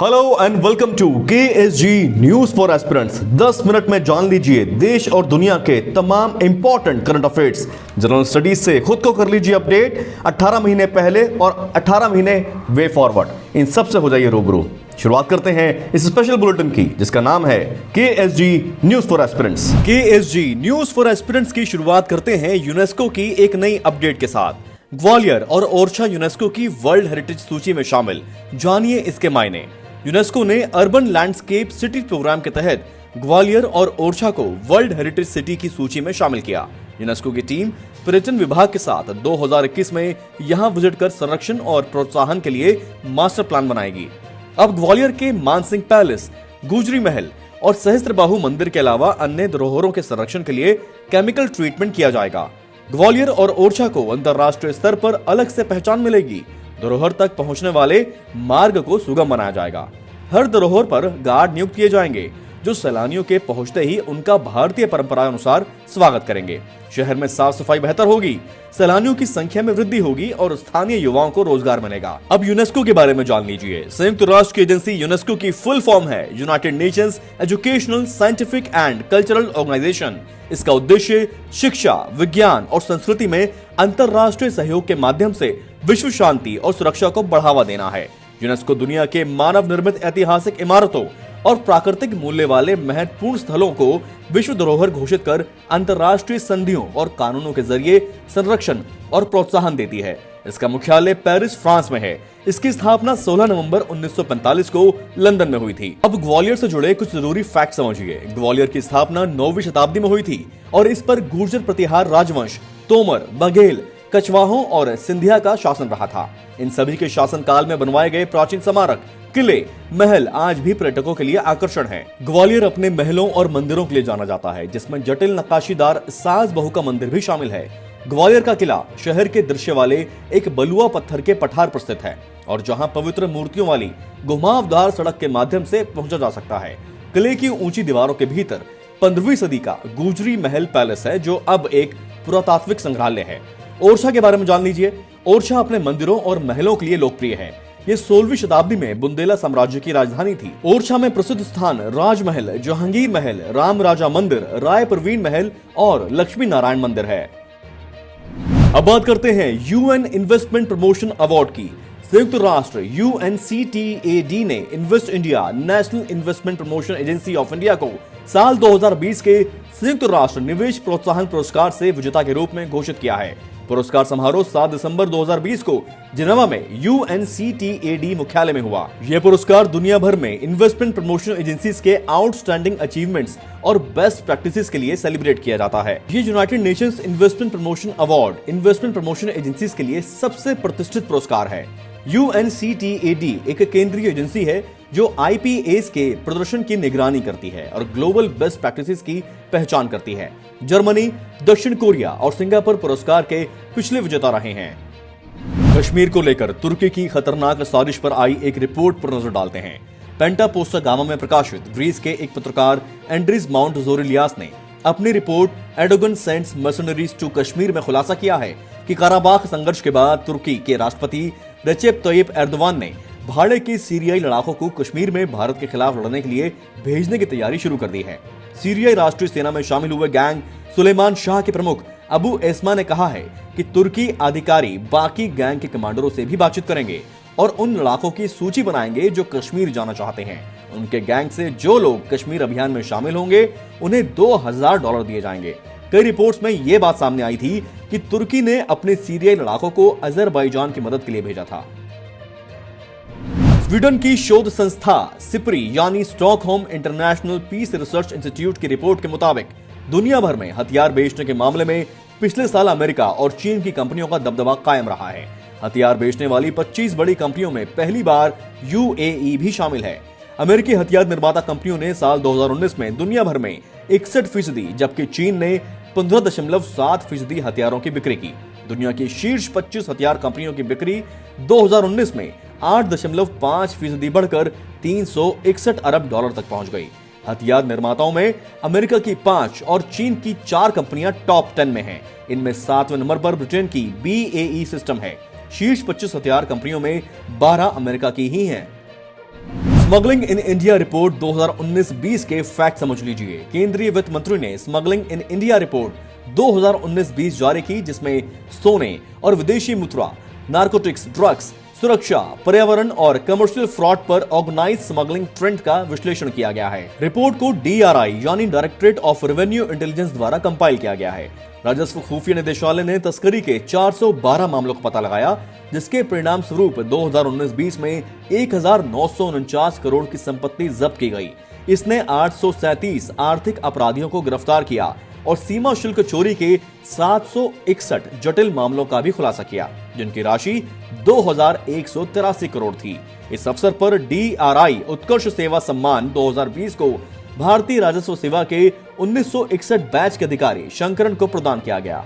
Hello and welcome to KSG news for aspirants. 10 minute में जान लीजिए देश और दुनिया के तमाम important current affairs. General studies से खुद को कर लीजिए अपडेट। 18 महीने पहले और 18 महीने वे फॉरवर्ड, इन सब से हो जाइए रूबरू। शुरुआत करते हैं इस स्पेशल बुलेटिन की जिसका नाम है KSG news for aspirants. KSG news for aspirants की शुरुआत करते हैं यूनेस्को की एक नई अपडेट के साथ। ग्वालियर और ओरछा यूनेस्को की वर्ल्ड हेरिटेज सूची में शामिल, जानिए इसके मायने। यूनेस्को ने अर्बन लैंडस्केप सिटी प्रोग्राम के तहत ग्वालियर और ओरछा को वर्ल्ड हेरिटेज सिटी की सूची में शामिल किया। यूनेस्को की टीम पर्यटन विभाग के साथ 2021 में यहां विजिट कर संरक्षण और प्रोत्साहन के लिए मास्टर प्लान बनाएगी। अब ग्वालियर के मानसिंह पैलेस, गुजरी महल और सहस्त्रबाहु मंदिर के अलावा अन्य धरोहरों के संरक्षण के लिए केमिकल ट्रीटमेंट किया जाएगा। ग्वालियर और ओरछा को अंतर्राष्ट्रीय स्तर पर अलग से पहचान मिलेगी। धरोहर तक पहुंचने वाले मार्ग को सुगम बनाया जाएगा। हर धरोहर पर गार्ड नियुक्त किए जाएंगे जो सैलानियों के पहुंचते ही उनका भारतीय परंपरा अनुसार स्वागत करेंगे। शहर में साफ सफाई बेहतर होगी, सैलानियों की संख्या में वृद्धि होगी और स्थानीय युवाओं को रोजगार मिलेगा। अब यूनेस्को के बारे में जान लीजिए। संयुक्त राष्ट्र की एजेंसी यूनेस्को की फुल फॉर्म है United Nations Educational, Scientific and Cultural Organization. इसका उद्देश्य शिक्षा, विज्ञान और संस्कृति में अंतर्राष्ट्रीय सहयोग के माध्यम से विश्व शांति और सुरक्षा को बढ़ावा देना है। यूनेस्को दुनिया के मानव निर्मित ऐतिहासिक इमारतों और प्राकृतिक मूल्य वाले महत्वपूर्ण स्थलों को विश्व धरोहर घोषित कर अंतर्राष्ट्रीय संधियों और कानूनों के जरिए संरक्षण और प्रोत्साहन देती है। इसका मुख्यालय पेरिस, फ्रांस में है। इसकी स्थापना 16 नवंबर 1945 को लंदन में हुई थी। अब ग्वालियर से जुड़े कुछ जरूरी फैक्ट समझिए। ग्वालियर की स्थापना 9वीं शताब्दी में हुई थी और इस पर गुर्जर प्रतिहार राजवंश, तोमर, बघेल, कछवाहों और सिंधिया का शासन रहा था। इन सभी के शासन काल में बनवाए गए प्राचीन स्मारक, किले, महल आज भी पर्यटकों के लिए आकर्षण है। ग्वालियर अपने महलों और मंदिरों के लिए जाना जाता है, जिसमें जटिल नक्काशीदार सास बहू का मंदिर भी शामिल है। ग्वालियर का किला शहर के दृश्य वाले एक बलुआ पत्थर के पठार पर स्थित है और जहां पवित्र मूर्तियों वाली घुमावदार सड़क के माध्यम से पहुंचा जा सकता है। किले की ऊंची दीवारों के भीतर 15वीं सदी का गुजरी महल पैलेस है जो अब एक पुरातात्विक संग्रहालय है। ओरछा के बारे में जान लीजिए। ओरछा अपने मंदिरों और महलों के लिए लोकप्रिय है। ये 16वीं शताब्दी में बुंदेला साम्राज्य की राजधानी थी। ओरछा में प्रसिद्ध स्थान राजमहल, जहांगीर महल, राम राजा मंदिर, राय प्रवीण महल और लक्ष्मी नारायण मंदिर है। अब बात करते हैं UN इन्वेस्टमेंट प्रमोशन अवार्ड की। संयुक्त राष्ट्र UNCTAD ने invest India, national investment promotion agency of India को साल 2020 के संयुक्त राष्ट्र निवेश प्रोत्साहन पुरस्कार से विजेता के रूप में घोषित किया है। पुरस्कार समारोह 7 दिसंबर 2020 को जिनेवा में UNCTAD मुख्यालय में हुआ। यह पुरस्कार दुनिया भर में इन्वेस्टमेंट प्रमोशन एजेंसीज के आउटस्टैंडिंग अचीवमेंट्स और बेस्ट प्रैक्टिसेस के लिए सेलिब्रेट किया जाता है। ये United Nations investment promotion award investment promotion agencies के लिए सबसे प्रतिष्ठित पुरस्कार है। UNCTAD एक केंद्रीय एजेंसी है जो IPAs के प्रदर्शन की निगरानी करती है और ग्लोबल बेस्ट प्रैक्टिसेस की पहचान करती है। जर्मनी, दक्षिण कोरिया और सिंगापुर पुरस्कार के पिछले विजेता रहे हैं। कश्मीर को लेकर तुर्की की खतरनाक साजिश पर आई एक रिपोर्ट पर नजर डालते हैं। पेंटा पोस्टा गामा में प्रकाशित ग्रीस के एक पत्रकार एंड्रीज माउंट जोरिलियास ने अपनी report Erdogan sends mercenaries to Kashmir में खुलासा किया है कि काराबाख संघर्ष के बाद तुर्की के राष्ट्रपति रेसेप तय्यिप एर्दोगान ने भाड़े के सीरियाई लड़ाकों को कश्मीर में भारत के खिलाफ लड़ने के लिए भेजने की तैयारी शुरू कर दी है। सीरियाई राष्ट्रीय सेना में शामिल हुए गैंग सुलेमान शाह के प्रमुख अबू एस्मा ने कहा है कि तुर्की अधिकारी बाकी गैंग के कमांडरों से भी बातचीत करेंगे और उन लड़ाकों की सूची बनाएंगे जो कश्मीर जाना चाहते हैं। उनके गैंग से जो लोग कश्मीर अभियान में शामिल होंगे उन्हें $2000 दिए जाएंगे। कई रिपोर्ट्स में यह बात सामने आई थी कि तुर्की ने अपने सीरियाई लड़ाकों को अजरबैजान की मदद के लिए भेजा था। स्वीडन की शोध संस्था सिप्री यानी Stockholm International Peace Research Institute की रिपोर्ट के मुताबिक दुनिया भर में हथियार बेचने के मामले में पिछले साल अमेरिका और चीन की कंपनियों का दबदबा कायम रहा है। हथियार बेचने वाली 25 बड़ी कंपनियों में पहली बार UAE भी शामिल है। अमेरिकी हथियार निर्माता कंपनियों ने साल 2019 में दुनिया भर में 61%, जबकि चीन ने 15.7% हथियारों की बिक्री की। दुनिया की शीर्ष 25 हथियार कंपनियों की बिक्री 2019 में 8.5% बढ़कर $361 अरब तक पहुंच गई। हथियार निर्माताओं में अमेरिका की 5 और चीन की 4 कंपनियां टॉप 10 में हैं। इनमें 7वें नंबर पर ब्रिटेन की BAE सिस्टम है। शीर्ष 25 हथियार कंपनियों में 12 अमेरिका की ही हैं। स्मगलिंग इन इंडिया रिपोर्ट 2019-20 के फैक्ट समझ लीजिए। केंद्रीय वित्त मंत्री ने स्मगलिंग इन इंडिया रिपोर्ट 2019-20 जारी की, जिसमें सोने और विदेशी मुद्रा, नारकोटिक्स, ड्रग्स, सुरक्षा, पर्यावरण और कमर्शियल फ्रॉड पर ऑर्गेनाइज स्मगलिंग ट्रेंड का विश्लेषण किया गया है। रिपोर्ट को DRI यानी डायरेक्टरेट ऑफ रेवेन्यू इंटेलिजेंस द्वारा कंपाइल किया गया है। राजस्व खुफिया निदेशालय ने तस्करी के 412 मामलों का पता लगाया, जिसके परिणाम स्वरूप 2019-20 में 1949 करोड़ की संपत्ति जब्त की गई। इसने 837 आर्थिक अपराधियों को गिरफ्तार किया और सीमा शुल्क चोरी के 761 जटिल मामलों का भी खुलासा किया, जिनकी राशि 2183 करोड़ थी। इस अवसर पर DRI उत्कर्ष सेवा सम्मान 2020 को भारतीय राजस्व सेवा के 1961 बैच के अधिकारी शंकरन को प्रदान किया गया।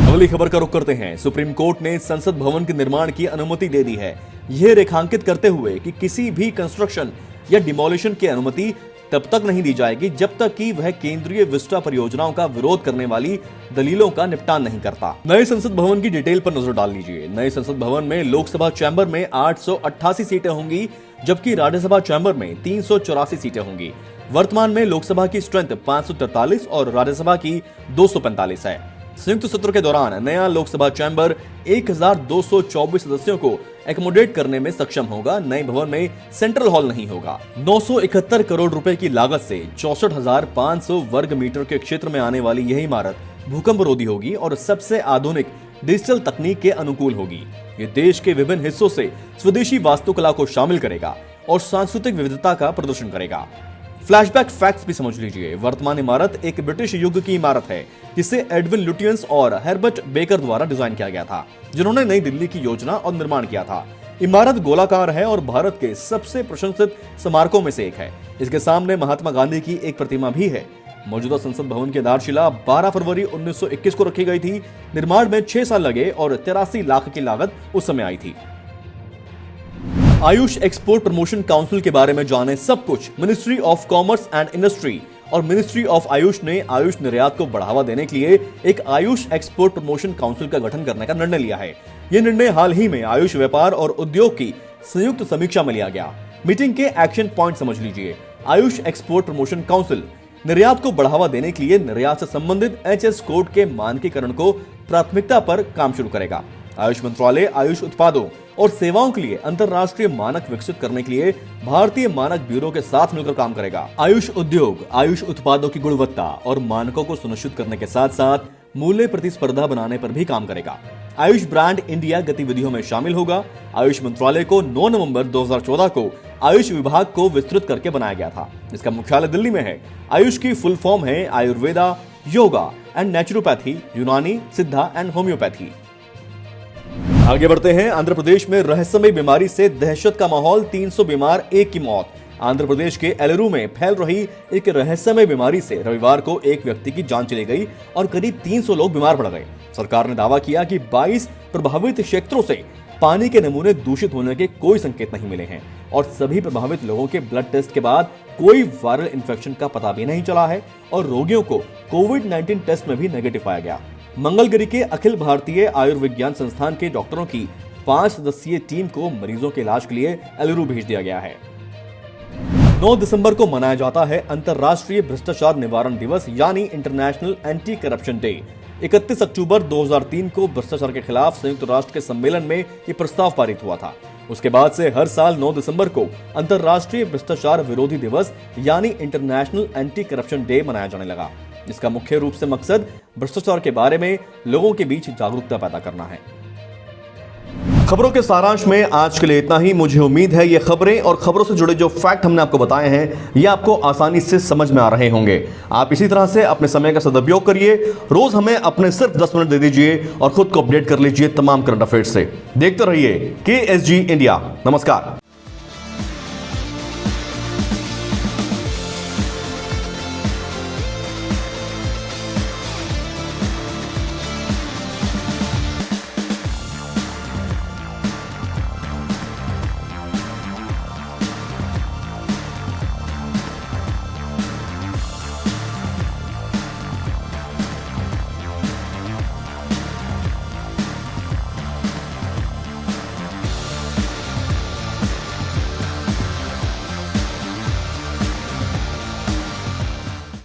अगली खबर का रुख करते हैं। सुप्रीम कोर्ट ने संसद भवन के निर्माण की अनुमति दे दी है, यह रेखांकित करते हुए कि किसी भी कंस्ट्रक्शन या डिमोलिशन की अनुमति तब तक नहीं दी जाएगी जब तक कि वह केंद्रीय विस्टा परियोजनाओं का विरोध करने वाली दलीलों का निपटान नहीं करता। नए संसद भवन की डिटेल पर नजर डाल लीजिए। नए संसद भवन में लोकसभा चैम्बर में 888 सीटें होंगी, जबकि राज्यसभा चैम्बर में 384 सीटें होंगी। वर्तमान में लोकसभा की स्ट्रेंथ 543 और राज्यसभा की 245 है। संयुक्त सत्र के दौरान नया लोकसभा चैम्बर 1224 सदस्यों को एकोमोडेट करने में सक्षम होगा। नए भवन में सेंट्रल हॉल नहीं होगा। 971 करोड़ रुपए की लागत से 64,500 वर्ग मीटर के क्षेत्र में आने वाली यह इमारत भूकंप रोधी होगी और सबसे आधुनिक डिजिटल तकनीक के अनुकूल होगी। ये देश के विभिन्न हिस्सों से स्वदेशी वास्तुकला को शामिल करेगा और सांस्कृतिक विविधता का प्रदर्शन करेगा। फ्लैशबैक फैक्ट्स भी समझ लीजिए। वर्तमान इमारत एक ब्रिटिश युग की इमारत है, जिसे एडविन लुटियंस और हेrbert बेकर द्वारा डिजाइन किया गया था, जिन्होंने नई दिल्ली की योजना और निर्माण किया था। इमारत गोलाकार है और भारत के सबसे प्रशंसित स्मारकों में से एक है। इसके सामने महात्मा गांधी की एक प्रतिमा भी है। मौजूदा संसद भवन की आधारशिला 12 फरवरी 1921 को रखी गई थी। निर्माण में 6 साल लगे और 83 लाख की लागत उस समय आई थी। आयुष एक्सपोर्ट प्रमोशन काउंसिल के बारे में जाने सब कुछ। Ministry of commerce and industry और मिनिस्ट्री ऑफ आयुष ने आयुष निर्यात को बढ़ावा देने के लिए एक आयुष एक्सपोर्ट प्रमोशन काउंसिल का गठन करने का निर्णय लिया है। यह निर्णय हाल ही में आयुष व्यापार और उद्योग की संयुक्त समीक्षा में लिया गया। मीटिंग के एक्शन पॉइंट समझ लीजिए। आयुष एक्सपोर्ट प्रमोशन काउंसिल निर्यात को बढ़ावा देने के लिए निर्यात से संबंधित HS कोड के मानकीकरण को प्राथमिकता पर काम शुरू करेगा। आयुष मंत्रालय आयुष उत्पादों और सेवाओं के लिए अंतर्राष्ट्रीय मानक विकसित करने के लिए भारतीय मानक ब्यूरो के साथ मिलकर काम करेगा। आयुष उद्योग आयुष उत्पादों की गुणवत्ता और मानकों को सुनिश्चित करने के साथ साथ मूल्य प्रतिस्पर्धा बनाने पर भी काम करेगा। आयुष ब्रांड इंडिया गतिविधियों में शामिल होगा। आयुष मंत्रालय को 9 नवंबर 2014 को आयुष विभाग को विस्तृत करके बनाया गया था। इसका मुख्यालय दिल्ली में है। आयुष की फुल फॉर्म है आयुर्वेदा, योगा एंड नेचुरोपैथी, यूनानी, सिद्धा एंड होम्योपैथी। आगे बढ़ते हैं। आंध्र प्रदेश में रहस्यमय बीमारी से दहशत का माहौल, 300 बीमार, 1 की मौत। आंध्र प्रदेश के एलुरु में फैल रही एक रहस्यमय बीमारी से रविवार को एक व्यक्ति की जान चली गई और करीब 300 लोग बीमार पड़ गए। सरकार ने दावा किया कि 22 प्रभावित क्षेत्रों से पानी के नमूने दूषित होने के कोई संकेत नहीं मिले हैं और सभी प्रभावित लोगों के ब्लड टेस्ट के बाद कोई वायरल इन्फेक्शन का पता भी नहीं चला है और रोगियों को कोविड-19 टेस्ट में भी नेगेटिव पाया गया। मंगलगिरी के अखिल भारतीय आयुर्विज्ञान संस्थान के डॉक्टरों की 5 सदस्यीय टीम को मरीजों के इलाज के लिए एलुरु भेज दिया गया है। 9 दिसंबर को मनाया जाता है अंतर्राष्ट्रीय भ्रष्टाचार निवारण दिवस यानी इंटरनेशनल एंटी करप्शन डे। 31 अक्टूबर 2003 को भ्रष्टाचार के खिलाफ संयुक्त राष्ट्र के सम्मेलन में ये प्रस्ताव पारित हुआ था। उसके बाद से हर साल 9 दिसंबर को अंतर्राष्ट्रीय भ्रष्टाचार विरोधी दिवस यानी इंटरनेशनल एंटी करप्शन डे मनाया जाने लगा। इसका मुख्य रूप से मकसद भ्रष्टाचार के बारे में लोगों के बीच जागरूकता पैदा करना है। खबरों के सारांश में आज के लिए इतना ही। मुझे उम्मीद है ये खबरें और खबरों से जुड़े जो फैक्ट हमने आपको बताए हैं ये आपको आसानी से समझ में आ रहे होंगे। आप इसी तरह से अपने समय का सदुपयोग करिए। रोज हमें अपने सिर्फ 10 मिनट दे दीजिए और खुद को अपडेट कर लीजिए तमाम करंट अफेयर्स से। देखते रहिए KSG इंडिया। नमस्कार।